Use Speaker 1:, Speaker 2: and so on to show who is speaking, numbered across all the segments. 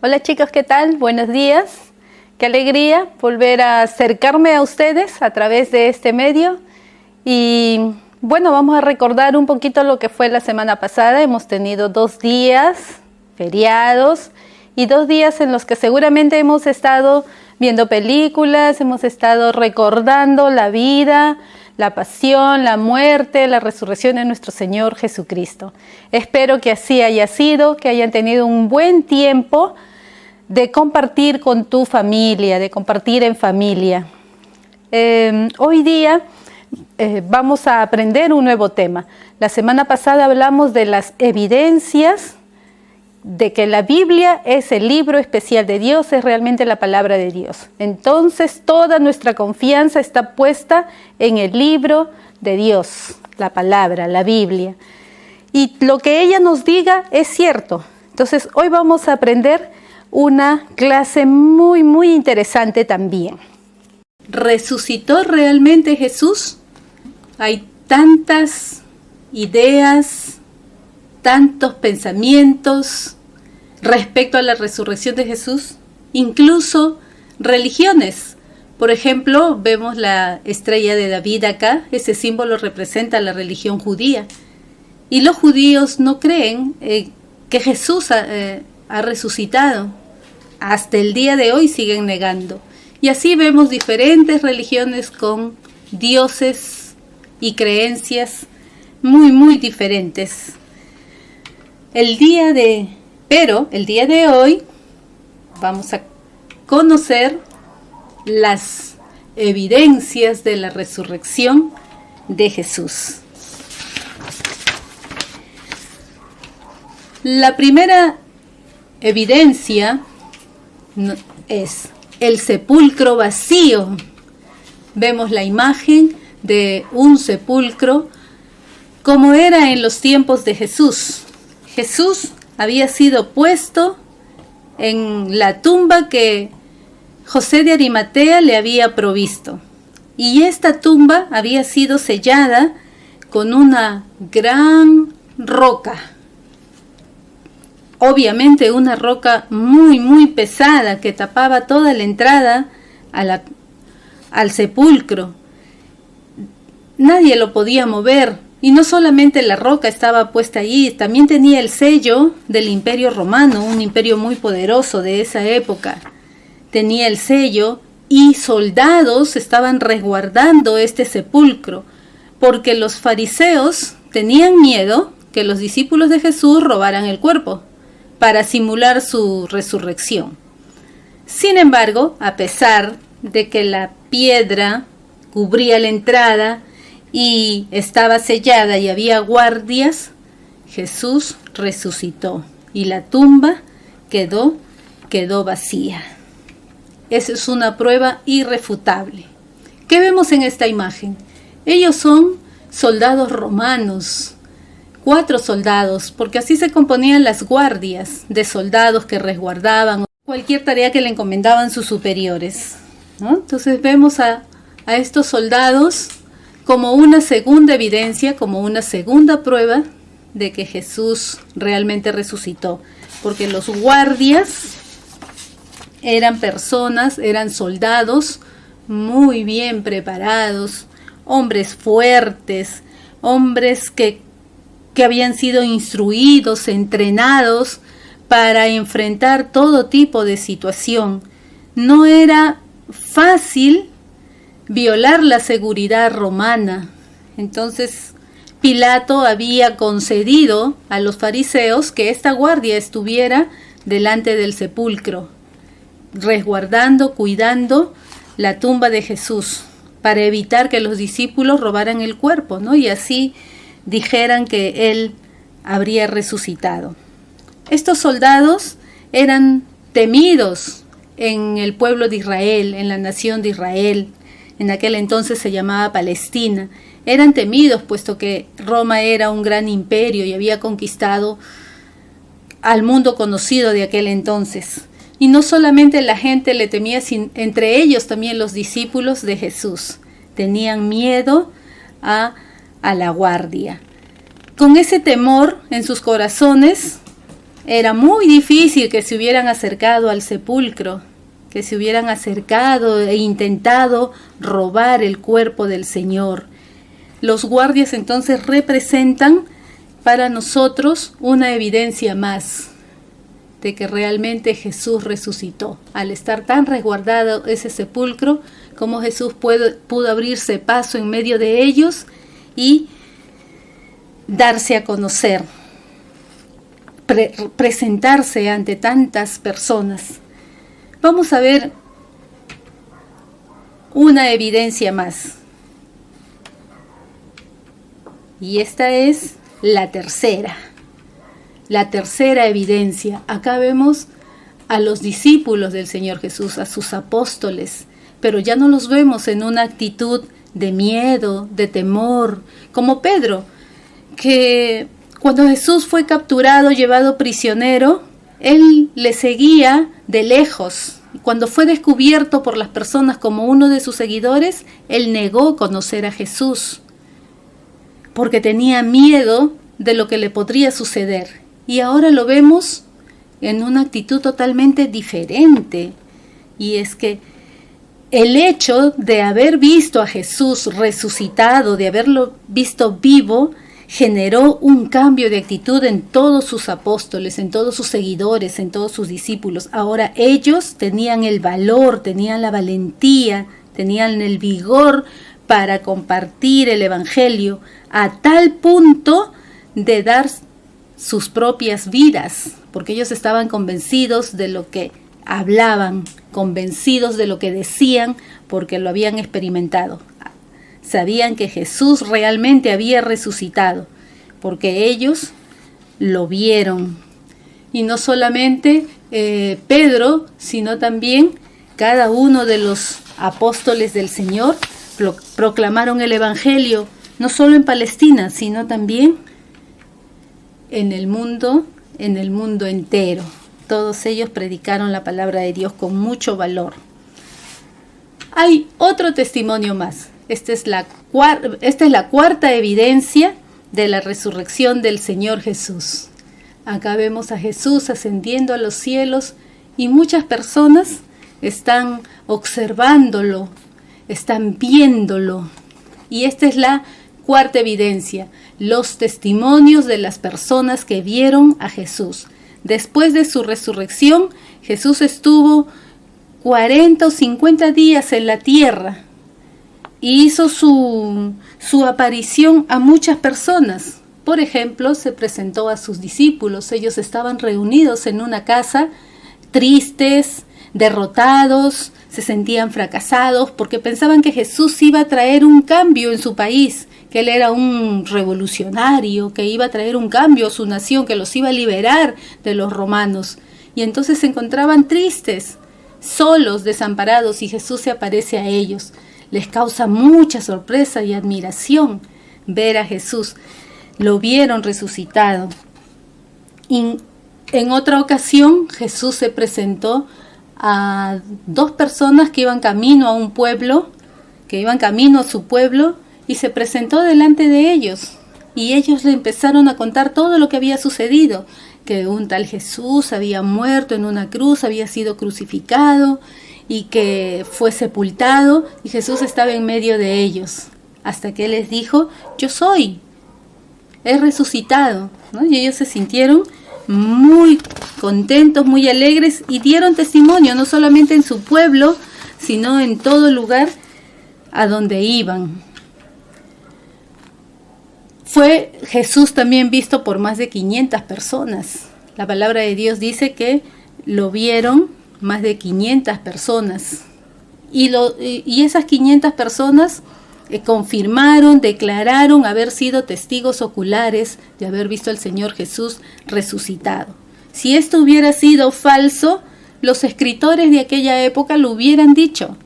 Speaker 1: Hola chicos, ¿qué tal? Buenos días. Qué alegría volver a acercarme a ustedes a través de este medio. Y bueno, vamos a recordar un poquito lo que fue la semana pasada. Hemos tenido 2 días feriados y 2 días en los que seguramente hemos estado viendo películas, hemos estado recordando la vida, la pasión, la muerte, la resurrección de nuestro Señor Jesucristo. Espero que así haya sido, que hayan tenido un buen tiempo de compartir con tu familia, de compartir en familia. Hoy día vamos a aprender un nuevo tema. La semana pasada hablamos de las evidencias de que la Biblia es el libro especial de Dios, es realmente la palabra de Dios. Entonces toda nuestra confianza está puesta en el libro de Dios, la palabra, la Biblia. Y lo que ella nos diga es cierto. Entonces hoy vamos a aprender una clase muy interesante también. ¿Resucitó realmente Jesús? Hay tantas ideas, tantos pensamientos respecto a la resurrección de Jesús, incluso religiones. Por ejemplo, vemos la estrella de David acá, ese símbolo representa la religión judía. Y los judíos no creen que Jesús ha resucitado. Hasta el día de hoy siguen negando. Y así vemos diferentes religiones con dioses y creencias muy diferentes. Pero el día de hoy vamos a conocer las evidencias de la resurrección de Jesús. La primera evidencia es el sepulcro vacío. Vemos la imagen de un sepulcro como era en los tiempos de Jesús. Jesús había sido puesto en la tumba que José de Arimatea le había provisto. Y esta tumba había sido sellada con una gran roca. Obviamente una roca muy pesada que tapaba toda la entrada al sepulcro. Nadie lo podía mover. Y no solamente la roca estaba puesta allí, también tenía el sello del Imperio Romano, un imperio muy poderoso de esa época. Tenía el sello y soldados estaban resguardando este sepulcro, porque los fariseos tenían miedo que los discípulos de Jesús robaran el cuerpo para simular su resurrección. Sin embargo, a pesar de que la piedra cubría la entrada y estaba sellada y había guardias, Jesús resucitó y la tumba quedó vacía. Esa es una prueba irrefutable. ¿Qué vemos en esta imagen? Ellos son soldados romanos, 4 soldados, porque así se componían las guardias de soldados que resguardaban cualquier tarea que le encomendaban sus superiores, ¿no? Entonces vemos a estos soldados como una segunda evidencia, como una segunda prueba de que Jesús realmente resucitó, porque los guardias eran personas, eran soldados muy bien preparados, hombres fuertes, hombres que habían sido instruidos, entrenados para enfrentar todo tipo de situación. No era fácil violar la seguridad romana. Entonces Pilato había concedido a los fariseos que esta guardia estuviera delante del sepulcro, resguardando, cuidando la tumba de Jesús, para evitar que los discípulos robaran el cuerpo, ¿no? Y así dijeran que él habría resucitado. Estos soldados eran temidos en el pueblo de Israel, en la nación de Israel. En aquel entonces se llamaba Palestina. Eran temidos puesto que Roma era un gran imperio y había conquistado al mundo conocido de aquel entonces. Y no solamente la gente le temía, entre ellos también los discípulos de Jesús. Tenían miedo a la guardia. Con ese temor en sus corazones, Era muy difícil que se hubieran acercado al sepulcro, que se hubieran acercado e intentado robar el cuerpo del Señor. Los guardias entonces representan para nosotros una evidencia más de que realmente Jesús resucitó. Al estar tan resguardado ese sepulcro, como Jesús pudo abrirse paso en medio de ellos y darse a conocer, presentarse ante tantas personas. Vamos a ver una evidencia más. Y esta es la tercera evidencia. Acá vemos a los discípulos del Señor Jesús, a sus apóstoles, pero ya no los vemos en una actitud de miedo, de temor, como Pedro, que cuando Jesús fue capturado, llevado prisionero, él le seguía de lejos. Cuando fue descubierto por las personas como uno de sus seguidores, él negó conocer a Jesús, porque tenía miedo de lo que le podría suceder. Y ahora lo vemos en una actitud totalmente diferente. Y es que el hecho de haber visto a Jesús resucitado, de haberlo visto vivo, generó un cambio de actitud en todos sus apóstoles, en todos sus seguidores, en todos sus discípulos. Ahora ellos tenían el valor, tenían la valentía, tenían el vigor para compartir el Evangelio a tal punto de dar sus propias vidas, porque ellos estaban convencidos de lo que hablaban, convencidos de lo que decían, porque lo habían experimentado. Sabían que Jesús realmente había resucitado, porque ellos lo vieron. Y no solamente Pedro, sino también cada uno de los apóstoles del Señor proclamaron el Evangelio, no solo en Palestina, sino también en el mundo entero. Todos ellos predicaron la palabra de Dios con mucho valor. Hay otro testimonio más. Esta es la cuarta evidencia de la resurrección del Señor Jesús. Acá vemos a Jesús ascendiendo a los cielos y muchas personas están observándolo, están viéndolo. Y esta es la cuarta evidencia, los testimonios de las personas que vieron a Jesús. Después de su resurrección, Jesús estuvo 40 o 50 días en la tierra y hizo su aparición a muchas personas. Por ejemplo, se presentó a sus discípulos. Ellos estaban reunidos en una casa, tristes, derrotados, se sentían fracasados porque pensaban que Jesús iba a traer un cambio en su país, que él era un revolucionario, que iba a traer un cambio a su nación, que los iba a liberar de los romanos. Y entonces se encontraban tristes, solos, desamparados, y Jesús se aparece a ellos. Les causa mucha sorpresa y admiración ver a Jesús. Lo vieron resucitado. Y en otra ocasión Jesús se presentó a dos personas que iban camino a un pueblo, que iban camino a su pueblo, y se presentó delante de ellos. Y ellos le empezaron a contar todo lo que había sucedido, que un tal Jesús había muerto en una cruz, había sido crucificado y que fue sepultado, y Jesús estaba en medio de ellos, hasta que él les dijo: yo soy, he resucitado, ¿no? Y ellos se sintieron muy contentos, muy alegres, y dieron testimonio, no solamente en su pueblo, sino en todo lugar a donde iban. Fue Jesús también visto por más de 500 personas. La palabra de Dios dice que lo vieron más de 500 personas. Y esas 500 personas confirmaron, declararon haber sido testigos oculares de haber visto al Señor Jesús resucitado. Si esto hubiera sido falso, los escritores de aquella época lo hubieran dicho.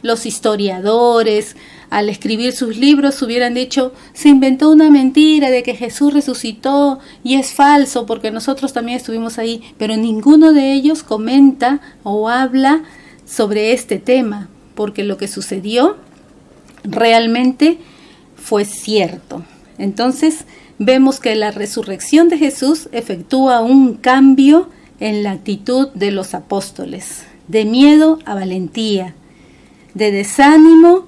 Speaker 1: Los historiadores, al escribir sus libros, hubieran dicho: se inventó una mentira de que Jesús resucitó y es falso porque nosotros también estuvimos ahí. Pero ninguno de ellos comenta o habla sobre este tema, porque lo que sucedió realmente fue cierto. Entonces, vemos que la resurrección de Jesús efectúa un cambio en la actitud de los apóstoles, de miedo a valentía, de desánimo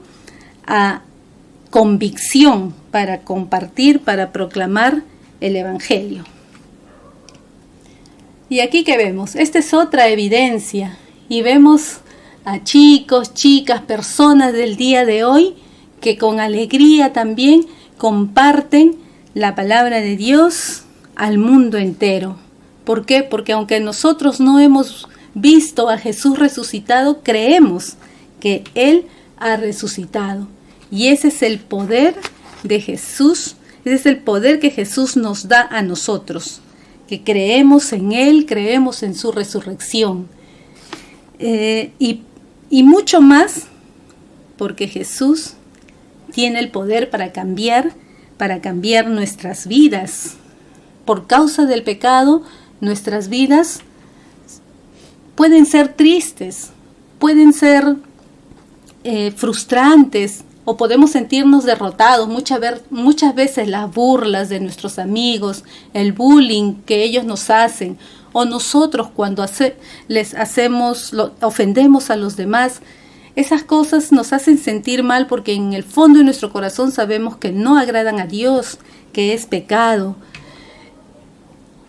Speaker 1: a convicción para compartir, para proclamar el Evangelio. Y aquí que vemos, esta es otra evidencia, y vemos a chicos, chicas, personas del día de hoy que con alegría también comparten la palabra de Dios al mundo entero. ¿Por qué? Porque aunque nosotros no hemos visto a Jesús resucitado, creemos que Él ha resucitado. Y ese es el poder de Jesús, ese es el poder que Jesús nos da a nosotros, que creemos en Él, creemos en su resurrección. Y mucho más, porque Jesús tiene el poder para cambiar nuestras vidas. Por causa del pecado, nuestras vidas pueden ser tristes, pueden ser frustrantes, o podemos sentirnos derrotados. Muchas veces las burlas de nuestros amigos, el bullying que ellos nos hacen, o nosotros cuando ofendemos a los demás, esas cosas nos hacen sentir mal porque en el fondo de nuestro corazón sabemos que no agradan a Dios, que es pecado.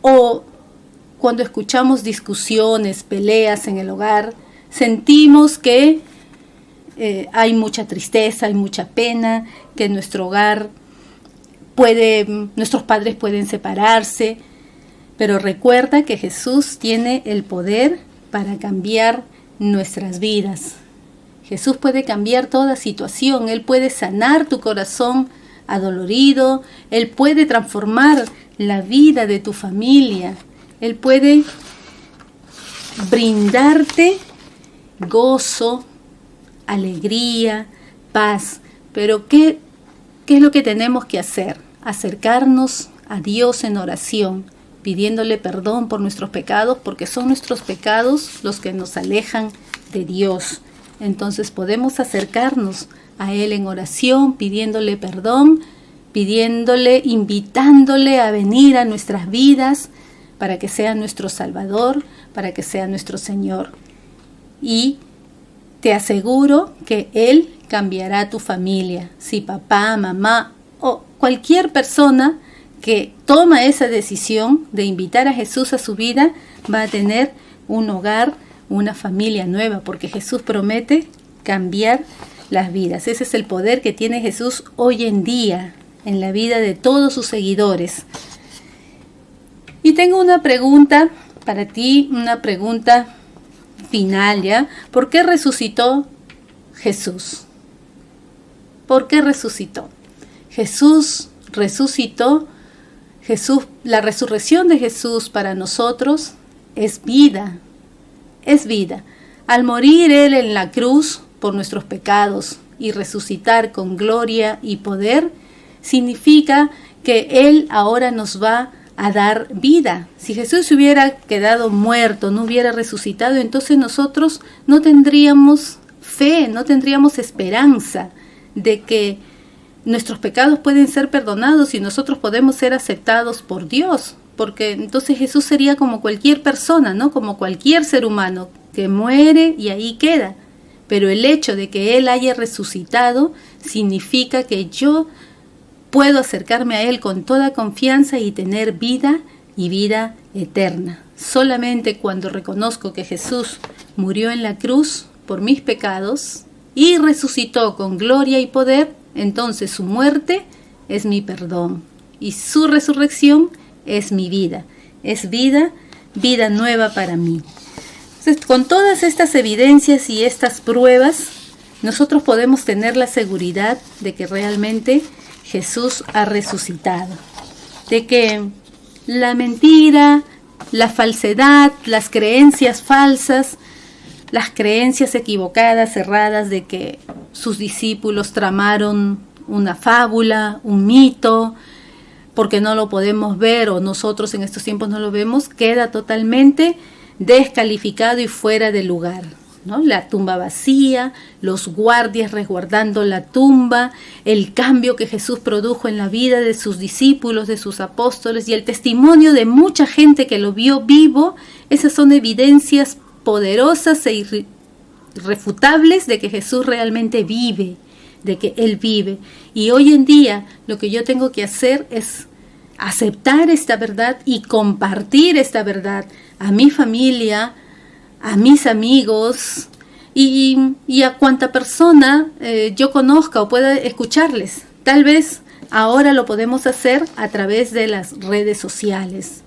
Speaker 1: O cuando escuchamos discusiones, peleas en el hogar, sentimos que hay mucha tristeza, hay mucha pena, que en nuestro hogar nuestros padres pueden separarse. Pero recuerda que Jesús tiene el poder para cambiar nuestras vidas. Jesús puede cambiar toda situación. Él puede sanar tu corazón adolorido. Él puede transformar la vida de tu familia. Él puede brindarte gozo, alegría, paz. Pero ¿qué es lo que tenemos que hacer? Acercarnos a Dios en oración, pidiéndole perdón por nuestros pecados, porque son nuestros pecados los que nos alejan de Dios. Entonces podemos acercarnos a Él en oración, pidiéndole perdón, invitándole a venir a nuestras vidas para que sea nuestro Salvador, para que sea nuestro Señor. Y te aseguro que Él cambiará tu familia. Si papá, mamá o cualquier persona que toma esa decisión de invitar a Jesús a su vida, va a tener un hogar, una familia nueva, porque Jesús promete cambiar las vidas. Ese es el poder que tiene Jesús hoy en día en la vida de todos sus seguidores. Y tengo una pregunta para ti, una pregunta final, ¿ya? ¿Por qué resucitó Jesús? ¿Por qué resucitó? Jesús resucitó. La resurrección de Jesús para nosotros es vida. Es vida. Al morir Él en la cruz por nuestros pecados y resucitar con gloria y poder, significa que Él ahora nos va a dar vida. Si Jesús hubiera quedado muerto, no hubiera resucitado, entonces nosotros no tendríamos fe, no tendríamos esperanza de que nuestros pecados pueden ser perdonados y nosotros podemos ser aceptados por Dios, porque entonces Jesús sería como cualquier persona, ¿no? Como cualquier ser humano que muere y ahí queda. Pero el hecho de que Él haya resucitado significa que yo puedo acercarme a Él con toda confianza y tener vida y vida eterna. Solamente cuando reconozco que Jesús murió en la cruz por mis pecados y resucitó con gloria y poder, entonces su muerte es mi perdón y su resurrección es mi vida. Es vida, vida nueva para mí. Entonces, con todas estas evidencias y estas pruebas, nosotros podemos tener la seguridad de que realmente Jesús ha resucitado, de que la mentira, la falsedad, las creencias falsas, las creencias equivocadas, erradas de que sus discípulos tramaron una fábula, un mito, porque no lo podemos ver o nosotros en estos tiempos no lo vemos, queda totalmente descalificado y fuera de lugar. ¿no? La tumba vacía, los guardias resguardando la tumba, el cambio que Jesús produjo en la vida de sus discípulos, de sus apóstoles y el testimonio de mucha gente que lo vio vivo. Esas son evidencias poderosas e irrefutables de que Jesús realmente vive, de que Él vive. Y hoy en día lo que yo tengo que hacer es aceptar esta verdad y compartir esta verdad a mi familia, a mis amigos y a cuanta persona yo conozca o pueda escucharles. Tal vez ahora lo podemos hacer a través de las redes sociales,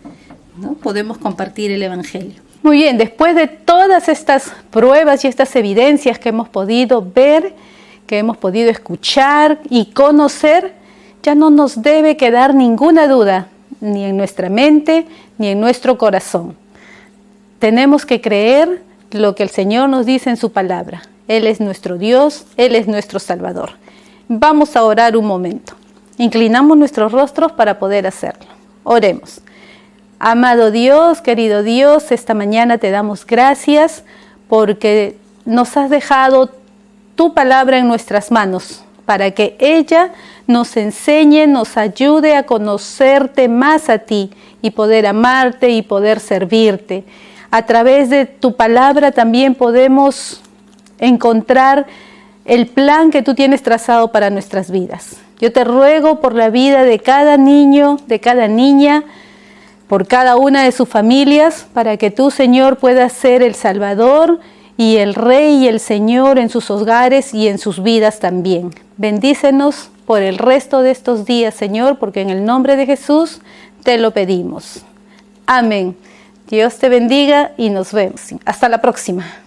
Speaker 1: ¿no? Podemos compartir el Evangelio. Muy bien, después de todas estas pruebas y estas evidencias que hemos podido ver, que hemos podido escuchar y conocer, ya no nos debe quedar ninguna duda, ni en nuestra mente, ni en nuestro corazón. Tenemos que creer lo que el Señor nos dice en su palabra. Él es nuestro Dios, Él es nuestro Salvador. Vamos a orar un momento. Inclinamos nuestros rostros para poder hacerlo. Oremos. Amado Dios, querido Dios, esta mañana te damos gracias porque nos has dejado tu palabra en nuestras manos para que ella nos enseñe, nos ayude a conocerte más a ti y poder amarte y poder servirte. A través de tu palabra también podemos encontrar el plan que tú tienes trazado para nuestras vidas. Yo te ruego por la vida de cada niño, de cada niña, por cada una de sus familias, para que tú, Señor, puedas ser el Salvador y el Rey y el Señor en sus hogares y en sus vidas también. Bendícenos por el resto de estos días, Señor, porque en el nombre de Jesús te lo pedimos. Amén. Dios te bendiga y nos vemos. Hasta la próxima.